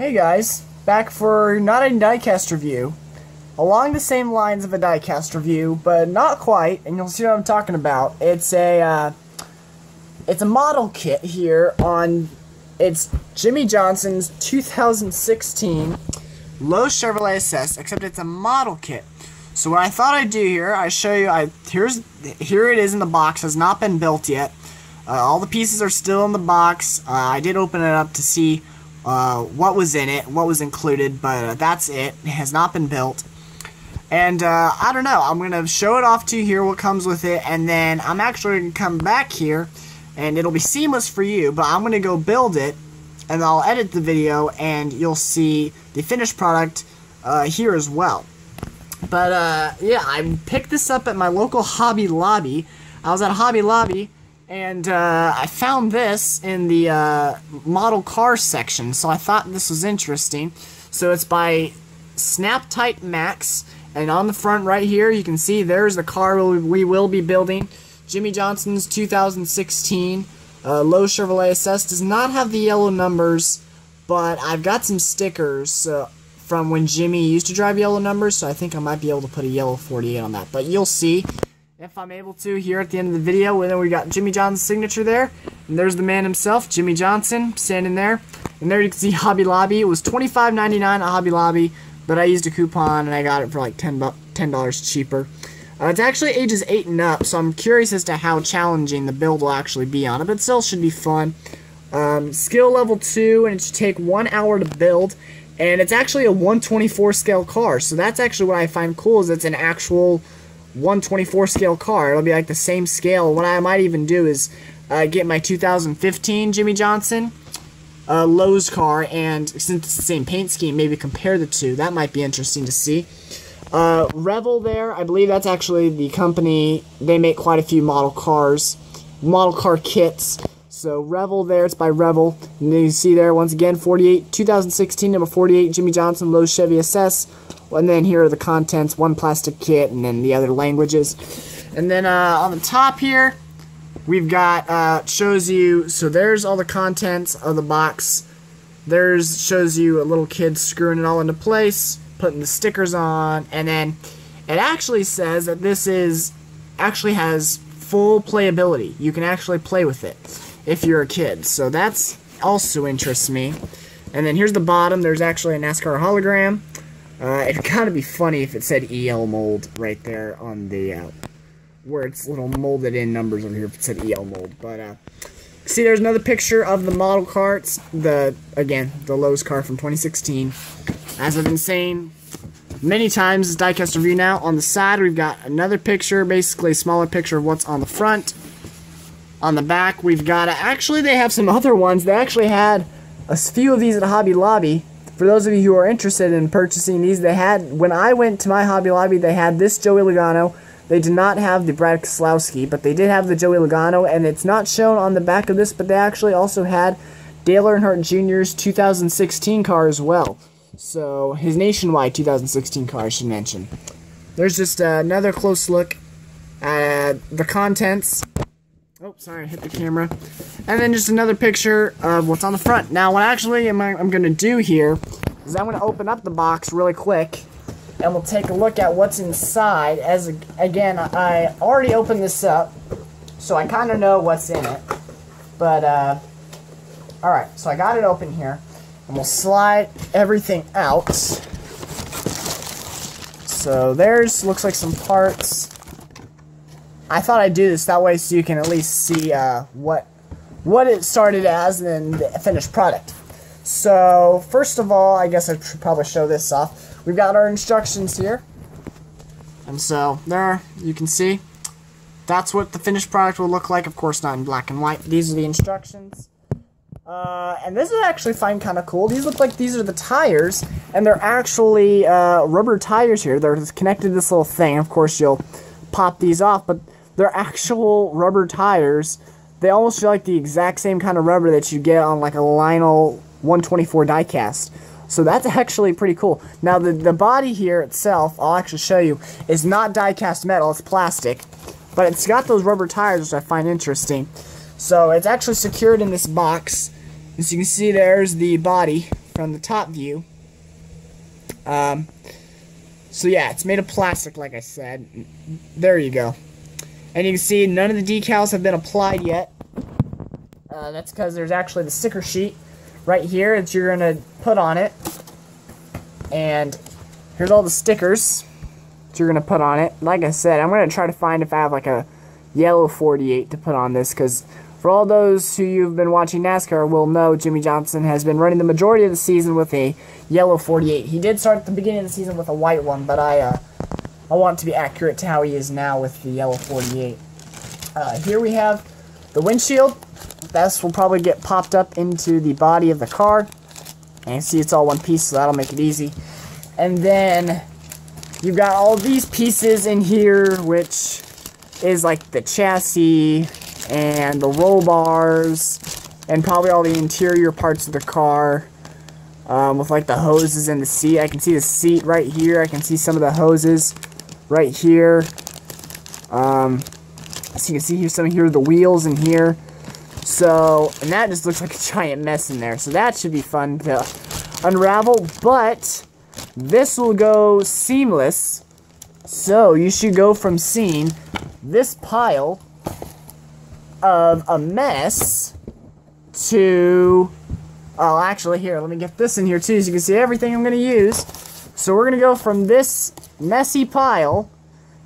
Hey guys, back for not a diecast review. Along the same lines of a diecast review, but not quite, and you'll see what I'm talking about. It's a model kit here on, it's Jimmie Johnson's 2016 Lowe Chevrolet SS, except it's a model kit. So what I thought I'd do here, I show you, here it is in the box, has not been built yet. All the pieces are still in the box. I did open it up to see what was in it, what was included, but that's it. It has not been built. And I don't know, I'm going to show it off to you here, what comes with it, and then I'm actually going to come back here, and it'll be seamless for you, but I'm going to go build it, and I'll edit the video, and you'll see the finished product here as well. But yeah, I picked this up at my local Hobby Lobby. I was at Hobby Lobby, and I found this in the model car section, so I thought this was interesting. So it's by Snap Tight Max, and on the front right here, you can see there's the car we will be building. Jimmie Johnson's 2016 Lowe Chevrolet SS. Does not have the yellow numbers, but I've got some stickers from when Jimmie used to drive yellow numbers, so I think I might be able to put a yellow 48 on that. But you'll see if I'm able to here at the end of the video. And then we got Jimmie Johnson's signature there, and there's the man himself, Jimmie Johnson, standing there. And there you can see Hobby Lobby. It was $25.99 at Hobby Lobby, but I used a coupon and I got it for like $10 cheaper. It's actually ages 8 and up, so I'm curious as to how challenging the build will actually be on it, but it still should be fun. Skill level 2, and it should take 1 hour to build. And it's actually a 1/24 scale car, so that's actually what I find cool, is it's an actual 1/24 scale car. It'll be like the same scale. What I might even do is get my 2015 Jimmie Johnson Lowe's car, and since it's the same paint scheme, maybe compare the two. That might be interesting to see. Revell there, I believe that's actually the company. They make quite a few model car kits. So Revell there, it's by Revell. And then you see there, once again, 2016 number 48, Jimmie Johnson Lowe Chevy SS. And then here are the contents, one plastic kit, and then the other languages. And then on the top here, we've got, shows you, so there's all the contents of the box. Shows you a little kid screwing it all into place, putting the stickers on, and then it actually says that this actually has full playability. You can actually play with it if you're a kid, so that's also interests me. And then here's the bottom. There's actually a NASCAR hologram. It'd kind of be funny if it said EL mold right there on the where it's little molded in numbers over here if it said EL mold. But see, there's another picture of the model car. It's the Lowe's car from 2016. As I've been saying many times, it's diecast review now. On the side, we've got another picture, basically a smaller picture of what's on the front. On the back, we've got, actually they have some other ones. They actually had a few of these at Hobby Lobby. For those of you who are interested in purchasing these, they had, when I went to my Hobby Lobby, they had this Joey Logano. They did not have the Brad Keselowski, but they did have the Joey Logano, and it's not shown on the back of this, but they actually also had Dale Earnhardt Jr.'s 2016 car as well. So, his nationwide 2016 car, I should mention. There's just another close look at the contents. Oh, sorry, I hit the camera. And then just another picture of what's on the front. Now, what actually I'm going to do here is I'm going to open up the box really quick, and we'll take a look at what's inside. Again, I already opened this up, so I kind of know what's in it. But, alright, so I got it open here. And we'll slide everything out. So looks like some parts. I thought I'd do this that way so you can at least see what it started as and then the finished product. So first of all, I guess I should probably show this off. We've got our instructions here. And so there you can see. That's what the finished product will look like. Of course not in black and white. These are the instructions. And this is actually find kind of cool. These look like these are the tires, and they're actually rubber tires here. They're connected to this little thing. Of course, you'll pop these off, but they're actual rubber tires. They almost feel like the exact same kind of rubber that you get on like a Lionel 124 diecast. So that's actually pretty cool. Now, the body here itself, I'll actually show you, is not diecast metal. It's plastic, but it's got those rubber tires, which I find interesting. So it's actually secured in this box. As you can see, there's the body from the top view. So yeah, it's made of plastic, like I said. There you go. And you can see none of the decals have been applied yet. That's because there's actually the sticker sheet right here that you're going to put on it. And here's all the stickers that you're going to put on it. Like I said, I'm going to try to find if I have like a yellow 48 to put on this, because for all those who you've been watching NASCAR will know Jimmie Johnson has been running the majority of the season with a yellow 48. He did start at the beginning of the season with a white one, but I want to be accurate to how he is now with the yellow 48. Here we have the windshield. This will probably get popped up into the body of the car. And you see it's all one piece, so that'll make it easy. And then you've got all these pieces in here, which is like the chassis and the roll bars and probably all the interior parts of the car, with like the hoses and the seat. I can see the seat right here. I can see some of the hoses right here. So you can see here some here, the wheels in here. So, and that just looks like a giant mess in there. So that should be fun to unravel, but this will go seamless. So you should go from seeing this pile of a mess to, oh, actually here, let me get this in here too so you can see everything I'm going to use. So we're going to go from this messy pile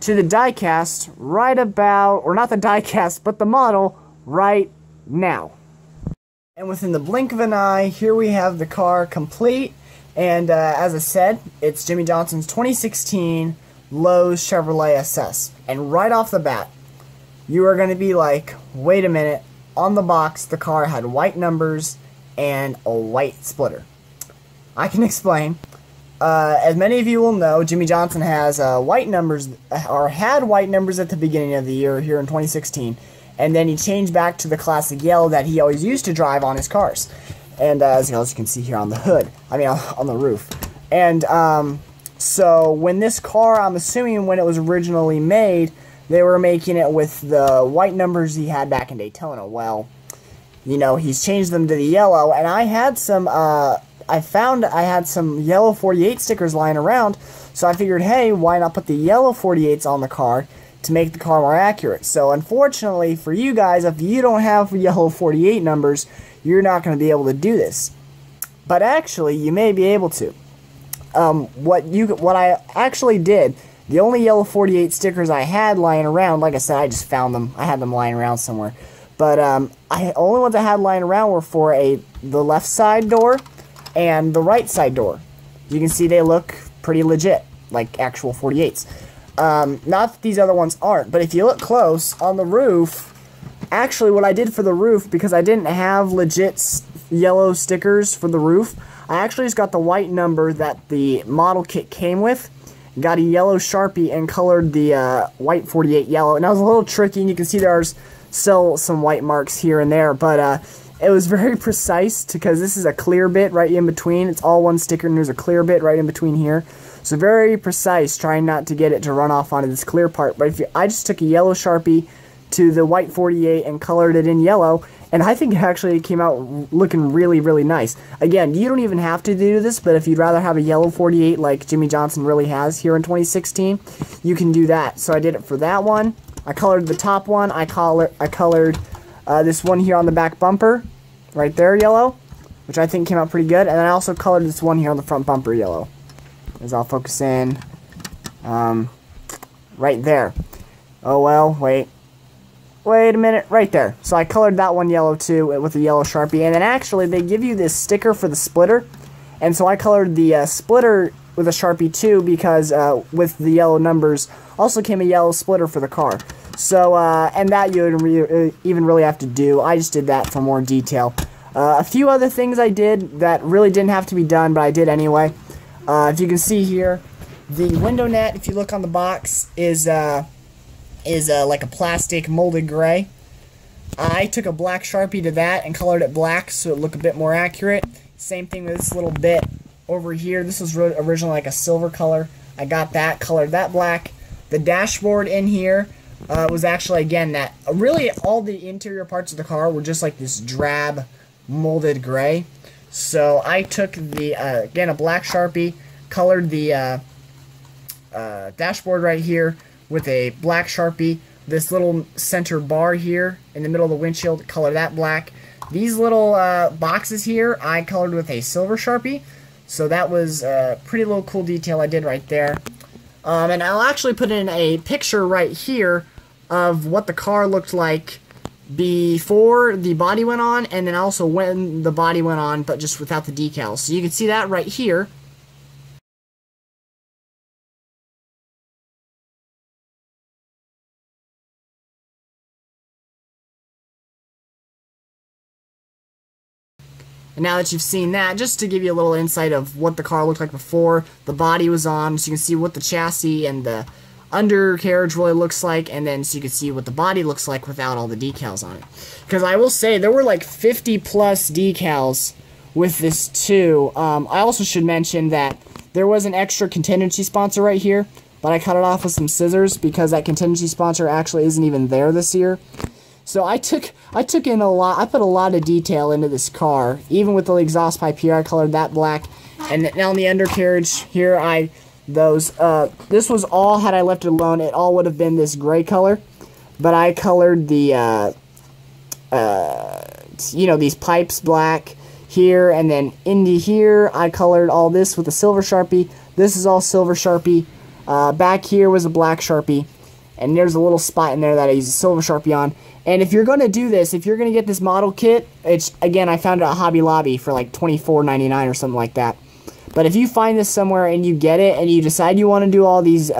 to the die-cast right about, or not the die-cast, but the model right now. And within the blink of an eye, here we have the car complete. And as I said, it's Jimmie Johnson's 2016 Lowe Chevrolet SS. And right off the bat, you are going to be like, wait a minute, on the box the car had white numbers and a white splitter. I can explain. As many of you will know, Jimmie Johnson has white numbers, or had white numbers at the beginning of the year here in 2016. And then he changed back to the classic yellow that he always used to drive on his cars. And as you can see here on the hood, I mean on the roof. And so when this car, I'm assuming when it was originally made, they were making it with the white numbers he had back in Daytona. Well, you know, he's changed them to the yellow, and I had some, I found I had some yellow 48 stickers lying around, so I figured, hey, why not put the yellow 48s on the car to make the car more accurate. So unfortunately for you guys, if you don't have yellow 48 numbers, you're not going to be able to do this. But actually, you may be able to. What I actually did, the only yellow 48 stickers I had lying around, like I said, I just found them. I had them lying around somewhere. But only ones I had lying around were for the left side door and the right side door. You can see they look pretty legit, like actual 48s. Not that these other ones aren't, but if you look close on the roof, actually what I did for the roof, because I didn't have legit yellow stickers for the roof, I actually just got the white number that the model kit came with, got a yellow Sharpie and colored the white 48 yellow. And that was a little tricky, and you can see there's still some white marks here and there, but it was very precise because this is a clear bit right in between. It's all one sticker and there's a clear bit right in between here. So very precise, trying not to get it to run off onto this clear part. But I just took a yellow Sharpie to the white 48 and colored it in yellow, and I think it actually came out looking really, really nice. Again, you don't even have to do this, but if you'd rather have a yellow 48 like Jimmie Johnson really has here in 2016, you can do that. So I did it for that one. I colored the top one. I colored this one here on the back bumper, right there, yellow, which I think came out pretty good. And then I also colored this one here on the front bumper yellow. As I'll focus in right there. Oh well, wait a minute, right there. So I colored that one yellow too with a yellow Sharpie. And then actually they give you this sticker for the splitter, and so I colored the splitter with a Sharpie too, because with the yellow numbers also came a yellow splitter for the car. So and that you don't even really have to do. I just did that for more detail. A few other things I did that really didn't have to be done, but I did anyway. If you can see here, the window net, if you look on the box, is like a plastic molded gray. I took a black Sharpie to that and colored it black so it looked a bit more accurate. Same thing with this little bit over here. This was originally like a silver color. I got that, colored that black. The dashboard in here was actually, again, that really all the interior parts of the car were just like this drab molded gray. So I took the, again, a black Sharpie, colored the dashboard right here with a black Sharpie. This little center bar here in the middle of the windshield, color that black. These little boxes here, I colored with a silver Sharpie. So that was a pretty little cool detail I did right there. And I'll actually put in a picture right here of what the car looked like before the body went on, and then also when the body went on, but just without the decals. So you can see that right here. And now that you've seen that, just to give you a little insight of what the car looked like before the body was on, so you can see what the chassis and the undercarriage really looks like, and then so you can see what the body looks like without all the decals on it. Because I will say, there were like 50 plus decals with this too. I also should mention that there was an extra contingency sponsor right here, but I cut it off with some scissors because that contingency sponsor actually isn't even there this year. So I took in a lot. I put a lot of detail into this car, even with the exhaust pipe here. I colored that black, and now on the undercarriage here, this was all, had I left it alone, it all would have been this gray color, but I colored the you know, these pipes black here, and then into here I colored all this with a silver Sharpie. This is all silver Sharpie. Back here was a black Sharpie, and there's a little spot in there that I used a silver Sharpie on. And if you're going to do this, if you're going to get this model kit, it's, again, I found it at Hobby Lobby for like $24.99 or something like that. But if you find this somewhere and you get it and you decide you want to do all these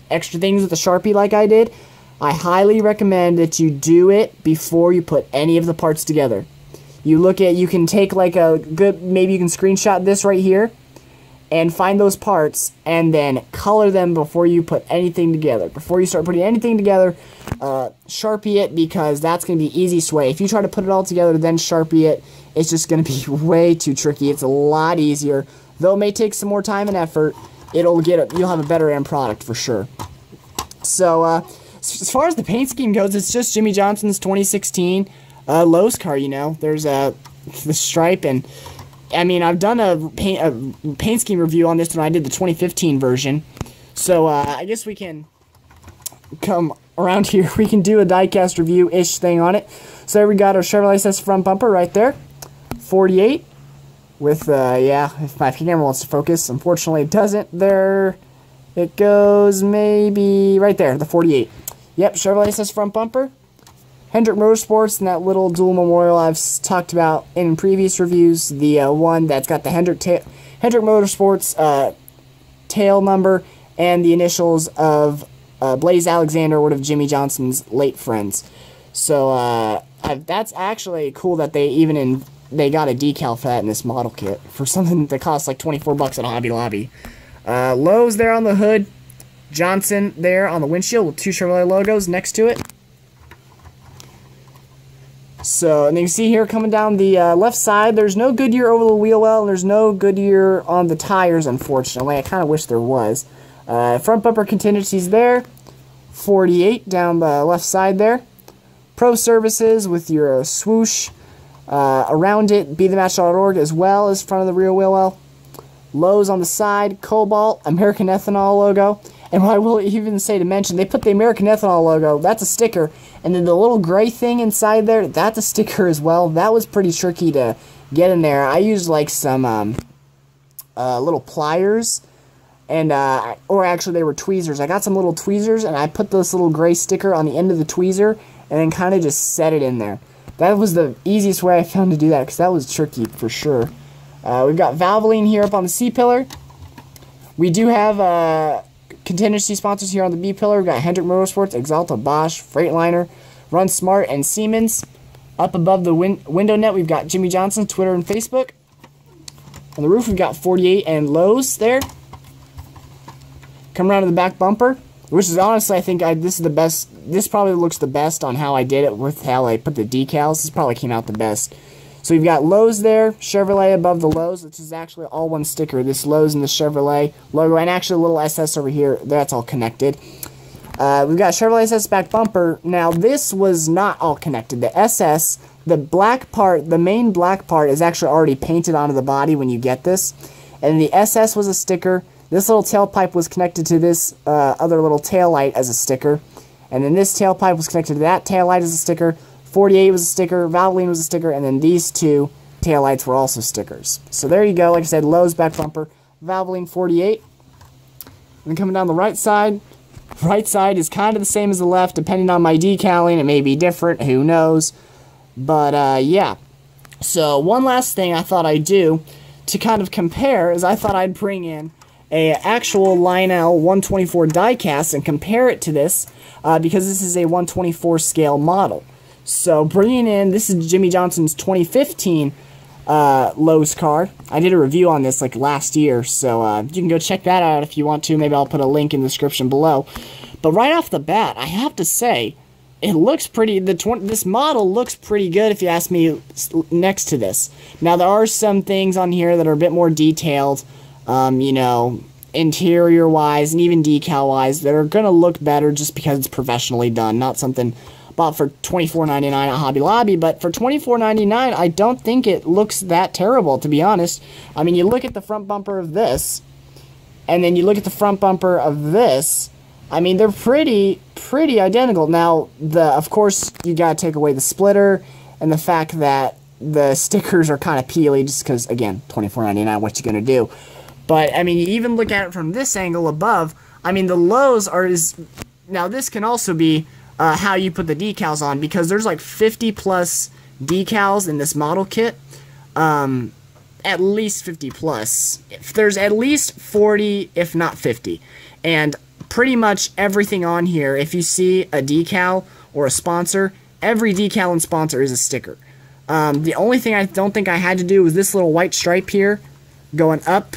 extra things with the Sharpie like I did, I highly recommend that you do it before you put any of the parts together. You can take like a good, maybe you can screenshot this right here and find those parts and then color them before you put anything together. Before you start putting anything together, Sharpie it, because that's going to be the easiest way. If you try to put it all together then Sharpie it, it's just going to be way too tricky. It's a lot easier. Though it may take some more time and effort, you'll have a better end product for sure. So, as far as the paint scheme goes, it's just Jimmie Johnson's 2016 Lowe's car, you know. There's the stripe, and I mean, I've done a paint scheme review on this when I did the 2015 version. So, I guess we can come around here. We can do a diecast review-ish thing on it. So, there we got our Chevrolet SS front bumper right there. 48. With, yeah, if my camera wants to focus. Unfortunately, it doesn't. There it goes, maybe right there, the 48. Yep, Chevrolet SS front bumper. Hendrick Motorsports and that little dual memorial I've talked about in previous reviews. The one that's got the Hendrick Motorsports tail number and the initials of Blaze Alexander, one of Jimmie Johnson's late friends. So that's actually cool that they got a decal for that in this model kit for something that costs like 24 bucks at Hobby Lobby. Lowe's there on the hood. Johnson there on the windshield with two Chevrolet logos next to it. So, and you can see here coming down the left side, there's no Goodyear over the wheel well, and there's no Goodyear on the tires, unfortunately. I kind of wish there was. Front bumper contingencies there. 48 down the left side there. Pro Services with your swoosh around it, BeTheMatch.org, as well as front of the rear wheel well. Lowe's on the side, Cobalt, American Ethanol logo. And what I will even say to mention, they put the American Ethanol logo, that's a sticker, and then the little gray thing inside there, that's a sticker as well. That was pretty tricky to get in there. I used like some little pliers, and or actually they were tweezers. I got some little tweezers, and I put this little gray sticker on the end of the tweezer, and then kind of just set it in there. That was the easiest way I found to do that, because that was tricky for sure. We've got Valvoline here up on the C-pillar. We do have contingency sponsors here on the B-pillar. We've got Hendrick Motorsports, Axalta, Bosch, Freightliner, Run Smart, and Siemens. Up above the window net, we've got Jimmie Johnson, Twitter, and Facebook. On the roof, we've got 48 and Lowe's there. Come around to the back bumper, which is honestly, I think this is the best. This probably looks the best on how I did it with how I put the decals. This probably came out the best. So we've got Lowe's there, Chevrolet above the Lowe's, which is actually all one sticker. This Lowe's and the Chevrolet logo, and actually a little SS over here. That's all connected. We've got Chevrolet SS back bumper. Now, this was not all connected. The SS, the black part, the main black part is actually already painted onto the body when you get this. And the SS was a sticker. This little tailpipe was connected to this other little taillight as a sticker. And then this tailpipe was connected to that taillight as a sticker. 48 was a sticker, Valvoline was a sticker, and then these two taillights were also stickers. So there you go, like I said, Lowe's back bumper, Valvoline 48. And then coming down the right side is kind of the same as the left, depending on my decaling, it may be different, who knows. But yeah, so one last thing I thought I'd do to kind of compare is I thought I'd bring in a actual Lionel 124 diecast and compare it to this because this is a 124 scale model. So bringing in, this is Jimmie Johnson's 2015 Lowe's card. I did a review on this like last year, so you can go check that out if you want to. Maybe I'll put a link in the description below. But right off the bat, I have to say, it looks pretty, this model looks pretty good if you ask me next to this. Now there are some things on here that are a bit more detailed, you know, interior-wise and even decal-wise that are going to look better just because it's professionally done, not something bought for $24.99 at Hobby Lobby. But for $24.99, I don't think it looks that terrible, to be honest. I mean, you look at the front bumper of this, and then you look at the front bumper of this. I mean, they're pretty identical. Now, of course, you gotta take away the splitter and the fact that the stickers are kind of peely, just because, again, $24.99, what you gonna do? But, I mean, you even look at it from this angle above, I mean, the Lowe's are... Now, this can also be how you put the decals on, because there's like 50 plus decals in this model kit. At least 50 plus. There's at least 40, if not 50. And pretty much everything on here, if you see a decal or a sponsor, every decal and sponsor is a sticker. The only thing I don't think I had to do was this little white stripe here, going up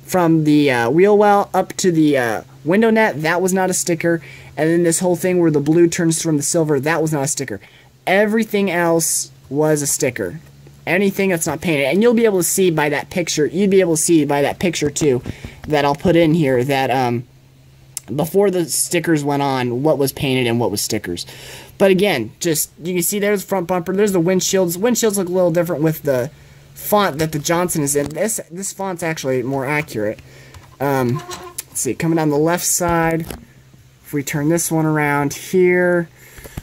from the wheel well up to the window net. That was not a sticker. And then this whole thing where the blue turns from the silver, that was not a sticker. Everything else was a sticker. Anything that's not painted. And you'll be able to see by that picture, you'd be able to see by that picture too, that I'll put in here, that before the stickers went on, what was painted and what was stickers. But again, just, you can see there's the front bumper, there's the windshields. Windshields look a little different with the font that the Johnson is in. This font's actually more accurate. Let's see, coming down the left side, if we turn this one around here,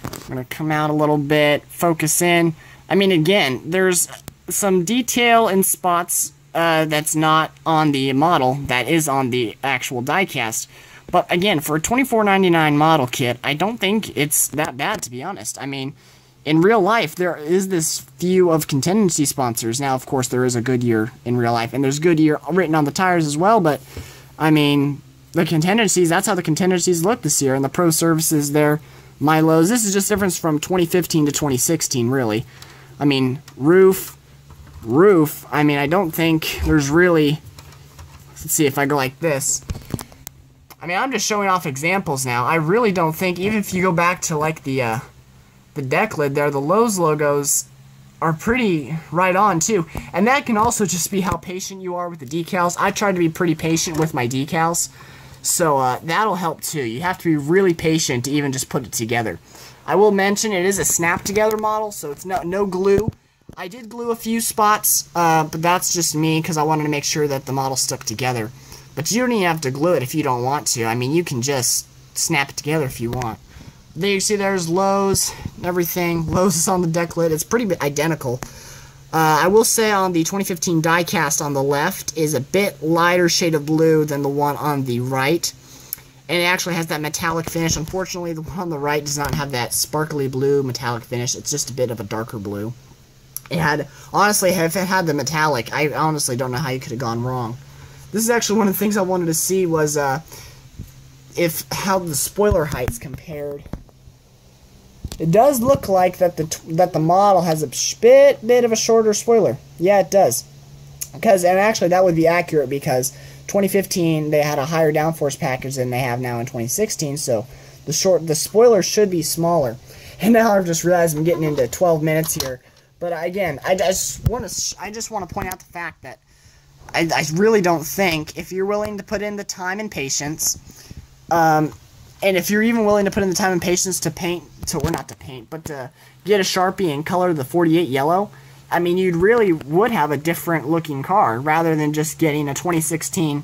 I'm going to come out a little bit, focus in. I mean, again, there's some detail in spots that's not on the model, that is on the actual diecast. But again, for a $24.99 model kit, I don't think it's that bad, to be honest. I mean, in real life, there is this few of contingency sponsors. Now, of course, there is a Goodyear in real life, and there's Goodyear written on the tires as well, but, I mean, the contingencies, that's how the contingencies look this year, and the Pro Services there, Milo's. This is just difference from 2015 to 2016, really. I mean, roof, I mean, I don't think there's really, let's see if I go like this. I mean, I'm just showing off examples now. I really don't think, even if you go back to, like, the deck lid there, the Lowe's logos are pretty right on, too. And that can also just be how patient you are with the decals. I tried to be pretty patient with my decals, so that'll help, too. You have to be really patient to even just put it together. I will mention it is a snap-together model, so it's no glue. I did glue a few spots, but that's just me, because I wanted to make sure that the model stuck together. But you don't even have to glue it if you don't want to. I mean, you can just snap it together if you want. There you see there's Lowe's and everything. Lowe's is on the deck lid. It's pretty identical. I will say on the 2015 diecast on the left is a bit lighter shade of blue than the one on the right. And it actually has that metallic finish. Unfortunately, the one on the right does not have that sparkly blue metallic finish. It's just a bit of a darker blue. It had, honestly, if it had the metallic, I honestly don't know how you could have gone wrong. This is actually one of the things I wanted to see was how the spoiler heights compared. It does look like that the model has a bit of a shorter spoiler. Yeah, it does. And actually that would be accurate because 2015 they had a higher downforce package than they have now in 2016. So the spoiler should be smaller. And now I've just realized I'm getting into 12 minutes here. But again, I just want to point out the fact that I really don't think, if you're willing to put in the time and patience, and if you're even willing to put in the time and patience to paint to get a Sharpie and color the 48 yellow, I mean, you really would have a different looking car rather than just getting a 2016,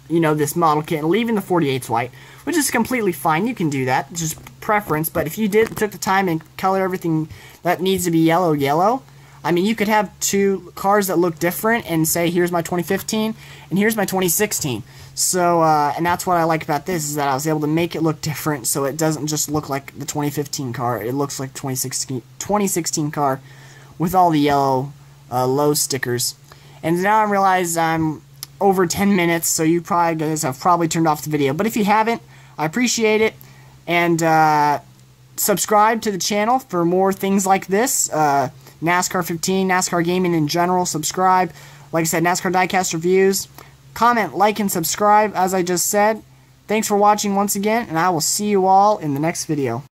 you know, this model kit and leaving the 48s white, which is completely fine. You can do that. It's just preference. But if you took the time and color everything that needs to be yellow, I mean, you could have two cars that look different and say, here's my 2015 and here's my 2016. So, and that's what I like about this, is that I was able to make it look different, so it doesn't just look like the 2015 car. It looks like 2016 car with all the yellow Lowe stickers. And now I realize I'm over 10 minutes, so you guys have probably turned off the video. But if you haven't, I appreciate it. And subscribe to the channel for more things like this. NASCAR 15, NASCAR gaming in general, subscribe. Like I said, NASCAR diecast reviews. Comment, like, and subscribe, as I just said. Thanks for watching once again, and I will see you all in the next video.